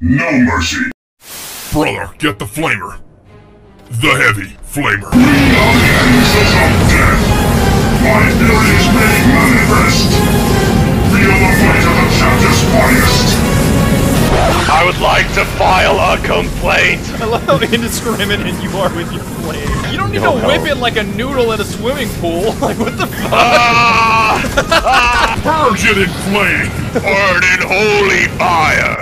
no mercy. Brother, get the flamer. The heavy flamer. We are the angels of death. My fury is made manifest. Feel the fight of the chapter's finest. I would like to file a complaint. I love how indiscriminate you are with your flame. You don't need to whip it like a noodle in a swimming pool. Like, what the fuck? Purge it in flame. Burn in holy fire.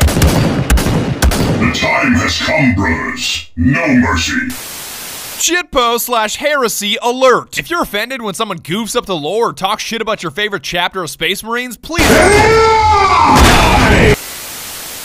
The time has come, brothers. No mercy. Shitpost/heresy alert! If you're offended when someone goofs up the lore or talks shit about your favorite chapter of Space Marines, please.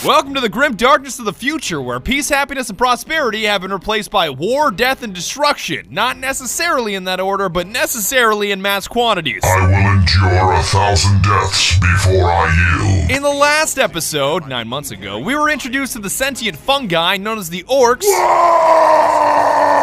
Welcome to the grim darkness of the future, where peace, happiness, and prosperity have been replaced by war, death, and destruction. Not necessarily in that order, but necessarily in mass quantities. I will endure 1,000 deaths before I yield. In the last episode, 9 months ago, we were introduced to the sentient fungi known as the orcs,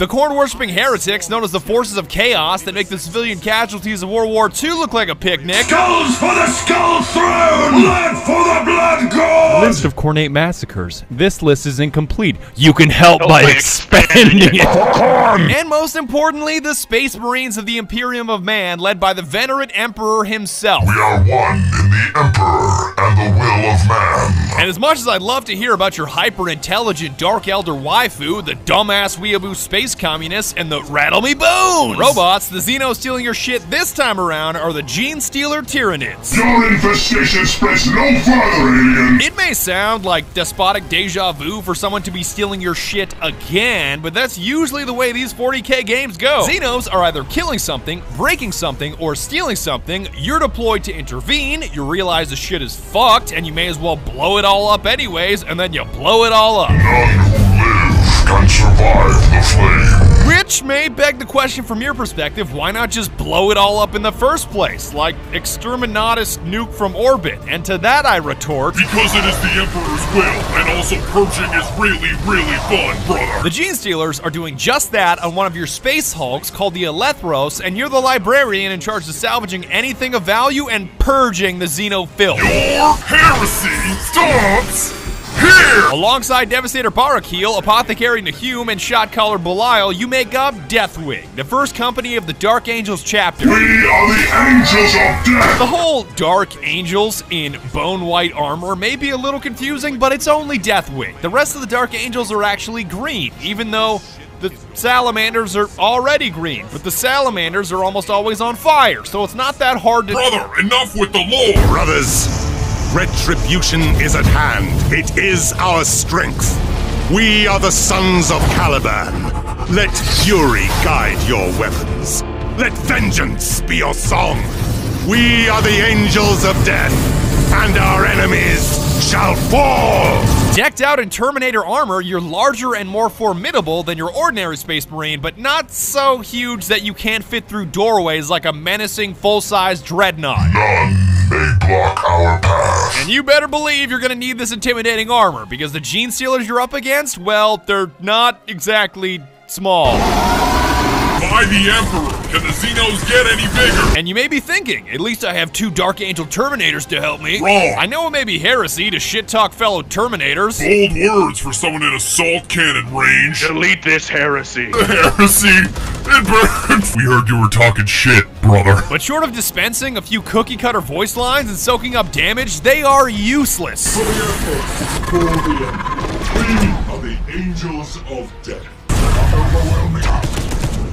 the corn-worshipping heretics known as the forces of chaos that make the civilian casualties of World War II look like a picnic. Skulls for the skull throne! Blood for the blood god! List of cornate massacres. This list is incomplete. You can help by expanding it. And most importantly, the Space Marines of the Imperium of Man, led by the venerate Emperor himself. We are one in the Emperor and the will of man. And as much as I'd love to hear about your hyper-intelligent Dark Elder waifu, the dumbass weeaboo space communists, and the rattle-me-bones robots, the Xenos stealing your shit this time around are the Gene-Stealer Tyranids. Your infestation spreads no further, alien. It may sound like despotic deja vu for someone to be stealing your shit again, but that's usually the way these 40k games go. Xenos are either killing something, breaking something, or stealing something. You're deployed to intervene, you realize the shit is fucked, and you may as well blow it all up anyways, and then you blow it all up. None who live can survive the flame. Which may beg the question from your perspective, why not just blow it all up in the first place? Like Exterminatus nuke from orbit. And to that I retort, Because it is the Emperor's will, and also purging is really, really fun, brother. the Gene Stealers are doing just that on one of your space hulks called the Elethros, and you're the librarian in charge of salvaging anything of value and purging the Xeno filth. Your heresy stops here! Alongside Devastator Barakeel, Apothecary Nahum, and Shotcaller Belial, you make up Deathwing, the first company of the Dark Angels chapter. We are the angels of death. The whole Dark Angels in bone white armor may be a little confusing, but it's only Deathwing. The rest of the Dark Angels are actually green, even though the Salamanders are already green, but the Salamanders are almost always on fire, so it's not that hard to— Brother, enough with the lore! Brothers, retribution is at hand. It is our strength. We are the sons of Caliban. Let fury guide your weapons. Let vengeance be your song. We are the angels of death, and our enemies shall fall. Decked out in Terminator armor, you're larger and more formidable than your ordinary Space Marine, but not so huge that you can't fit through doorways like a menacing full-size dreadnought. None may block our path. And you better believe you're gonna need this intimidating armor, because the Gene Stealers you're up against, well, they're not exactly small. By the Emperor, can the Xenos get any bigger? And you may be thinking, at least I have 2 Dark Angel Terminators to help me. Wrong. I know it may be heresy to shit-talk fellow Terminators. Bold words for someone in assault cannon range. Delete this heresy. Heresy, it burns. We heard you were talking shit, brother. But short of dispensing a few cookie-cutter voice lines and soaking up damage, they are useless. We are the angels of death. Overwhelming.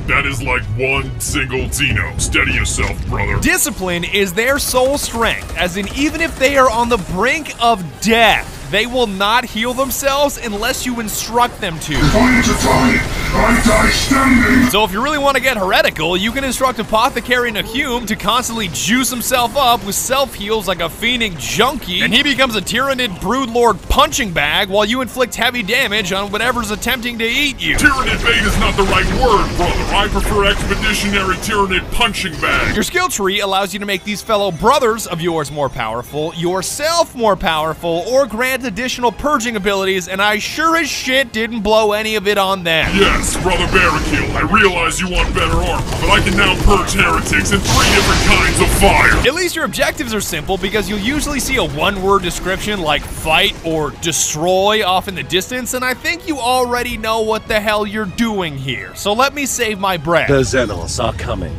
That is like one single Xeno. Steady yourself, brother. Discipline is their sole strength, as in even if they are on the brink of death, they will not heal themselves unless you instruct them to. Time to die. I die standing. So if you really want to get heretical, you can instruct Apothecary Nahum to constantly juice himself up with self-heals like a fiending junkie, and he becomes a Tyranid Broodlord punching bag while you inflict heavy damage on whatever's attempting to eat you. Tyranid bait is not the right word, brother. I prefer expeditionary Tyranid punching bag. Your skill tree allows you to make these fellow brothers of yours more powerful, yourself more powerful, or grant additional purging abilities, and I sure as shit didn't blow any of it on them. Yes, Yes, Brother Barrakill, I realize you want better armor, but I can now purge heretics in 3 different kinds of fire. At least your objectives are simple because you'll usually see a one-word description like fight or destroy off in the distance, and I think you already know what the hell you're doing here. So let me save my breath. The Xenos are coming.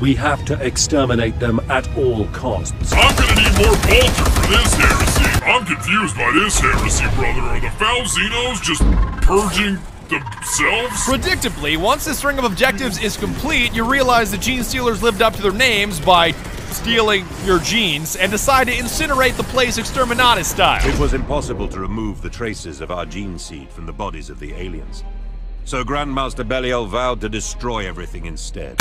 We have to exterminate them at all costs. I'm gonna need more Bolter for this heresy. I'm confused by this heresy, brother. Are the foul Xenos just purging themselves? Predictably, once the string of objectives is complete, you realize the gene stealers lived up to their names by stealing your genes and decide to incinerate the place exterminatus style. It was impossible to remove the traces of our gene seed from the bodies of the aliens. So Grandmaster Belial vowed to destroy everything instead.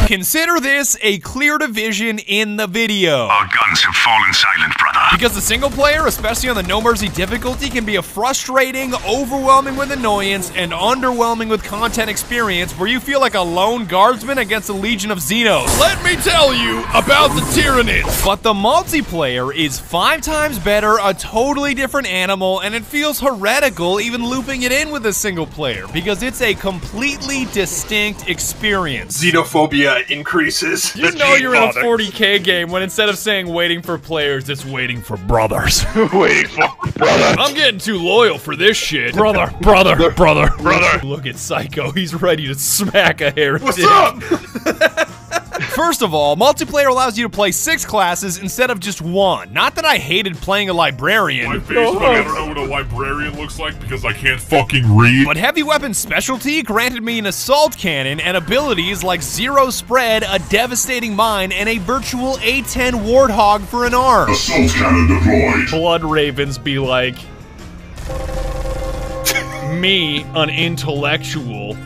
Consider this a clear division in the video. Our guns have fallen silent, brother. Because the single player, especially on the No Mercy difficulty, can be a frustrating, overwhelming with annoyance, and underwhelming with content experience where you feel like a lone guardsman against a legion of Xenos. Let me tell you about the Tyranids. But the multiplayer is 5 times better, a totally different animal, and it feels heretical even looping it in with a single player, because it's a completely distinct experience. Xenophobia increases. You know you're in a 40K game when instead of saying waiting for players, it's waiting for brothers. Waiting for brother. I'm getting too loyal for this shit. Brother. Look at Psycho, he's ready to smack a heretic. What's up? First of all, multiplayer allows you to play 6 classes instead of just 1. Not that I hated playing a librarian. My face, but I don't know what a librarian looks like because I can't fucking read. But heavy weapon specialty granted me an assault cannon and abilities like zero spread, a devastating mine, and a virtual A10 warthog for an arm. Assault cannon deployed. Blood Ravens be like, me, an intellectual.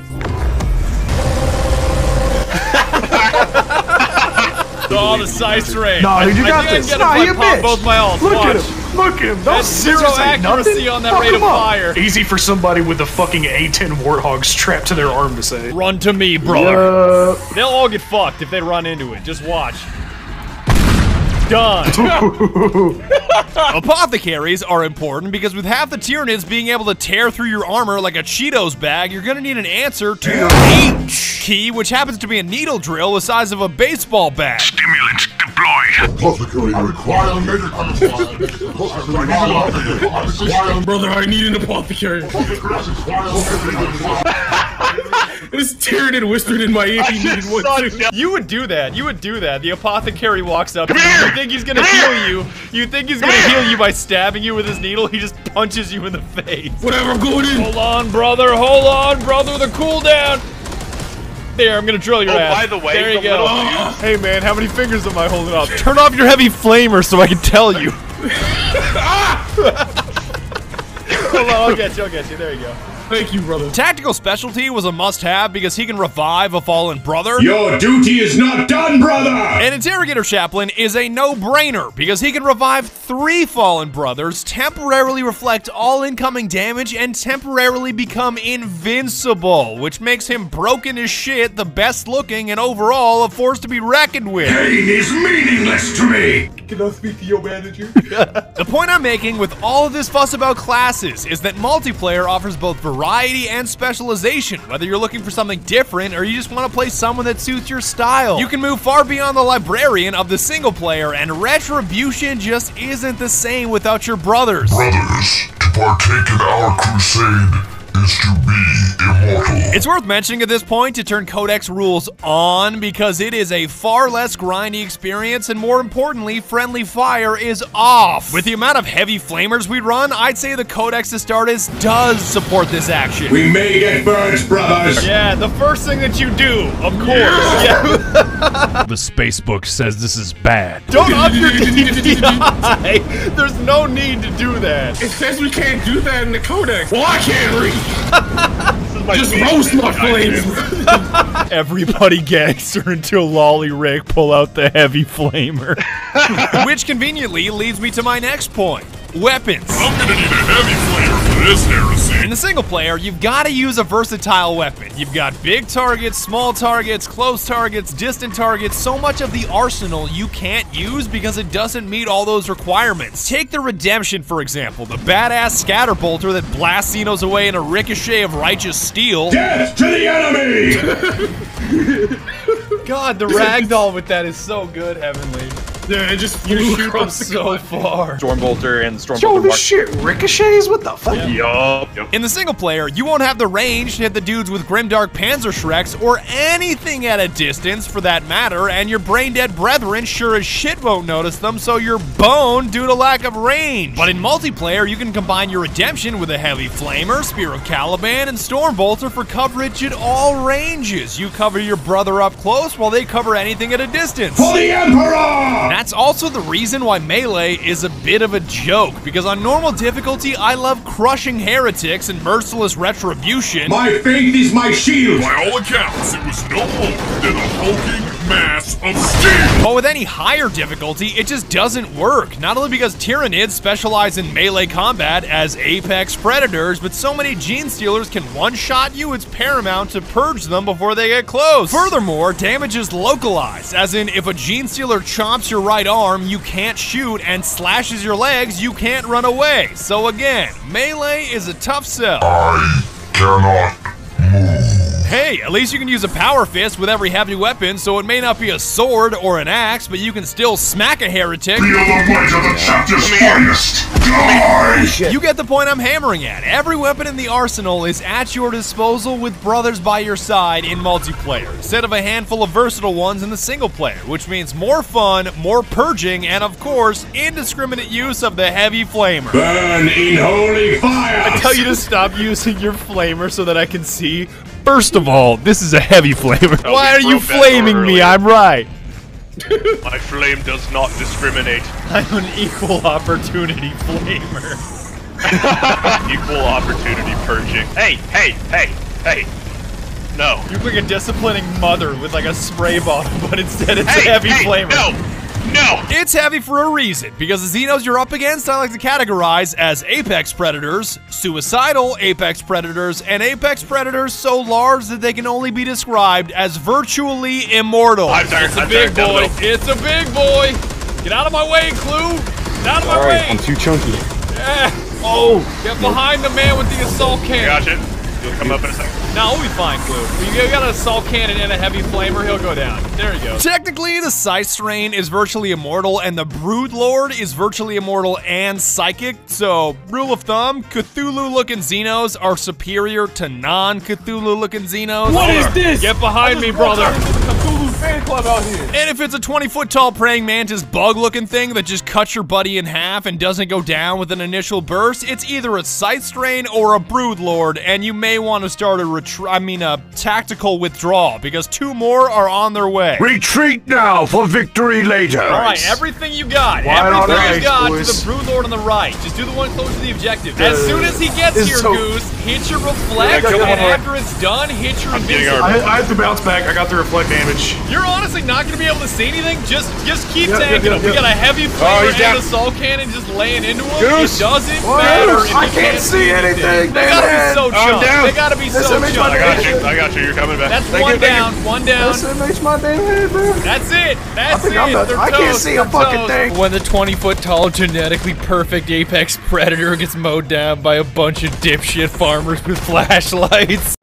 Oh, the size range. Nah, dude, you got this. Nah, you bitch. Both my ults. Look Watch. at him. Look at him. That's zero accuracy on that rate of fire. Easy for somebody with a fucking A10 warthog strapped to their arm to say. Run to me, brother. They'll all get fucked if they run into it. Just watch. Done. Apothecaries are important because with half the Tyranids being able to tear through your armor like a Cheetos bag, you're gonna need an answer to your H key, which happens to be a needle drill the size of a baseball bat. Stimulant deployed. Apothecary, I require medical. Brother, I need an apothecary. This Tyranid whispered in my ear he needed one too. You would do that. You would do that. The apothecary walks up to you. You think he's gonna heal you. You think he's gonna heal you by stabbing you with his needle. He just punches you in the face. Whatever, I'm going in. Hold on, brother. Hold on, brother. The cooldown. There, I'm gonna drill your ass. By the way, there you the go. little Hey man, how many fingers am I holding up? Turn off your heavy flamer so I can tell you. Hold on, I'll get you. There you go. Thank you, brother. Tactical specialty was a must-have because he can revive a fallen brother. Your duty is not done, brother! And Interrogator Chaplain is a no-brainer because he can revive 3 fallen brothers, temporarily reflect all incoming damage, and temporarily become invincible, which makes him broken as shit, the best looking, and overall a force to be reckoned with. Pain is meaningless to me! Can I speak to your manager? The point I'm making with all of this fuss about classes is that multiplayer offers both variety and specialization, whether you're looking for something different or you just want to play someone that suits your style. You can move far beyond the librarian of the single player, and Retribution just isn't the same without your brothers. Brothers, to partake in our crusade is to be immortal. It's worth mentioning at this point to turn Codex rules on because it is a far less grindy experience, and more importantly, friendly fire is off. With the amount of heavy flamers we run, I'd say the Codex Astartes does support this action. We may get birds, brothers! Yeah, the first thing that you do, of course. Yeah. The space book says this is bad. Don't up your DPI. There's no need to do that. It says we can't do that in the Codex. Well, I can't read. Just roast my flames. Everybody gangster until Lolly Rick pull out the heavy flamer. Which conveniently leads me to my next point. Weapons. I'm gonna need a heavy flamer for this heresy. In the single player, you've got to use a versatile weapon. You've got big targets, small targets, close targets, distant targets, so much of the arsenal you can't use because it doesn't meet all those requirements. Take the Redemption, for example, the badass scatterbolter that blasts Xenos away in a ricochet of righteous steel. Death to the enemy! God, the ragdoll with that is so good, Heavenly. Yeah, it just You flew shoot them across the so glass. far. Stormbolter and Stormbolter. Yo, this shit ricochets? What the fuck? Yup. In the single player, you won't have the range to hit the dudes with Grimdark Panzerschrecks or anything at a distance for that matter, and your brain-dead brethren sure as shit won't notice them, so you're boned due to lack of range. But in multiplayer, you can combine your Redemption with a Heavy Flamer, Spear of Caliban, and Stormbolter for coverage at all ranges. You cover your brother up close while they cover anything at a distance. For the Emperor! That's also the reason why Melee is a bit of a joke, because on normal difficulty, I love crushing heretics and merciless retribution. My faith is my shield! By all accounts, it was no more than a hulking mass of steel. But with any higher difficulty, it just doesn't work. Not only because Tyranids specialize in melee combat as apex predators, but so many Gene Stealers can one-shot you, it's paramount to purge them before they get close. Furthermore, damage is localized, as in if a Gene Stealer chomps your right arm, you can't shoot, and slashes your legs, you can't run away. So again, Melee is a tough sell. I cannot move. Hey, at least you can use a power fist with every heavy weapon, so it may not be a sword or an axe, but you can still smack a heretic. Feel the weight of the chapter's finest! Die! You get the point I'm hammering at. Every weapon in the arsenal is at your disposal with brothers by your side in multiplayer, instead of a handful of versatile ones in the single player, which means more fun, more purging, and of course, indiscriminate use of the Heavy Flamer. Burn in holy fire! I tell you to stop using your flamer so that I can see. First of all, this is a heavy flamer. Why are you flaming me? I'm right. My flame does not discriminate. I'm an equal opportunity flamer. Equal opportunity purging. Hey, hey, hey, hey. No. You're like a disciplining mother with like a spray bottle, but instead it's Hey, a heavy hey, flamer. no. No! It's heavy for a reason, because the Xenos you're up against I like to categorize as Apex Predators, Suicidal Apex Predators, and Apex Predators so large that they can only be described as virtually immortal. It's a big boy. It's a big boy. Get out of my way, Clue. Get out of my way. I'm too chunky. Yeah. Oh, get behind the man with the assault cannon. Gotcha. You'll come up in a second. No, we'll be fine, Clue. You got an assault cannon and a heavy flamer, he'll go down. There you go. Technically, the Scythe Strain is virtually immortal, and the Brood Lord is virtually immortal and psychic. So, rule of thumb, Cthulhu-looking Xenos are superior to non-Cthulhu-looking Xenos. What is this? Get behind me, brother. Fan club out here. And if it's a 20-foot-tall praying mantis bug-looking thing that just cuts your buddy in half and doesn't go down with an initial burst, it's either a Scythe Strain or a Brood Lord, and you may want to start a tactical withdrawal, because two more are on their way. Retreat now for victory later! Alright, everything you got. Wide on Everything you ice, got boys. to the Brood Lord on the right. Just do the one close to the objective. As soon as he gets It's here, so- Goose, hit your reflect, Yeah, and come on. after it's done, hit your getting invincible. I have to bounce back. I got the reflect damage. You're honestly not gonna be able to see anything. Just keep Yep, tanking yep, him. We yep. got a heavy flamer he's down. and assault cannon just laying into him. Goose. It doesn't What? matter if I you can't see anything, They gotta man. be so chunked. down. They gotta be so makes chunked. my day. I got you. You're coming back. That's Thank one you, thank down. One down. That makes my damn head, bro. That's it. That's think it. I'm done. They're I can't toast. see a They're fucking toast. thing. When the 20-foot-tall, genetically perfect apex predator gets mowed down by a bunch of dipshit farmers with flashlights.